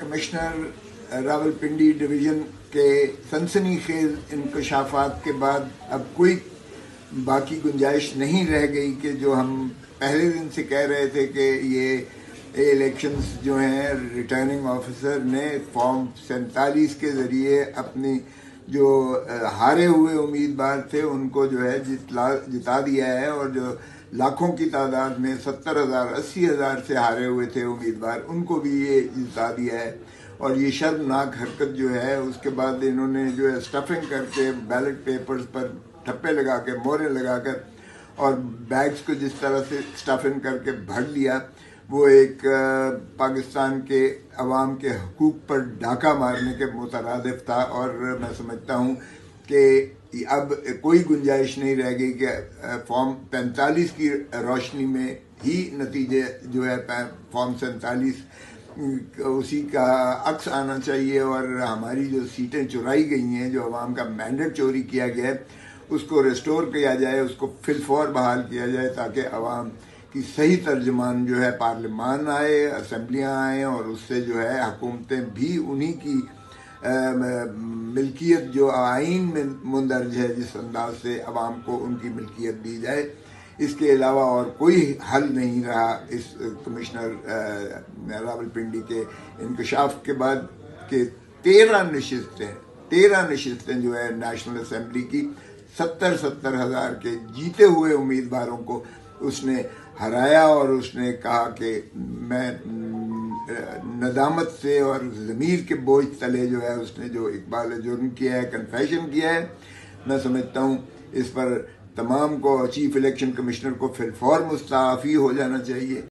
Commissioner Rawalpindi division के सनसनीखेज इंकशाफात के बाद अब कोई बाकी गुंजाइश नहीं रह गई कि जो हम पहले दिन से कह रहे थे कि ये इलेक्शंस जो हैं रिटर्निंग ऑफिसर ने फॉर्म 47 के ज़रिए अपनी जो हारे हुए उम्मीदवार थे उनको जो है जिता दिया है, और जो लाखों की तादाद में 70,000 80,000 से हारे हुए थे उम्मीदवार उनको भी ये जिता दिया है। और ये शर्मनाक हरकत जो है उसके बाद इन्होंने जो है स्टफिंग करके बैलेट पेपर्स पर ठप्पे लगा के मोहरें लगा कर और बैग्स को जिस तरह से स्टफिंग करके भर लिया वो एक पाकिस्तान के अवाम के हकूक़ पर डाका मारने के मुतरादिफ था। और मैं समझता हूँ कि अब कोई गुंजाइश नहीं रह गई कि फॉर्म 45 की रोशनी में ही नतीजे जो है फॉर्म 47 उसी का अक्स आना चाहिए, और हमारी जो सीटें चुराई गई हैं, जो अवाम का मैंडेट चोरी किया गया है उसको रिस्टोर किया जाए, उसको फिलफौर बहाल किया जाए ताकि अवाम की सही तर्जमान जो है पार्लियामान आए, असम्बलियाँ आएँ और उससे जो है हुकूमतें भी उन्हीं की मिल्कियत जो आइन में मुंदरज है जिस अंदाज से अवाम को उनकी मिल्कियत दी जाए। इसके अलावा और कोई हल नहीं रहा इस कमिश्नर रावलपिंडी के इंकशाफ के बाद के 13 नशिस्तें जो है नेशनल असम्बली की 70 हज़ार के जीते हुए उम्मीदवारों को उसने हराया, और उसने कहा कि मैं नदामत से और ज़मीर के बोझ तले जो है उसने जो इकबाल जुर्म किया है, कन्फेशन किया है। मैं समझता हूँ इस पर तमाम को चीफ इलेक्शन कमिश्नर को फिलफौर मुस्तआफ़ी हो जाना चाहिए।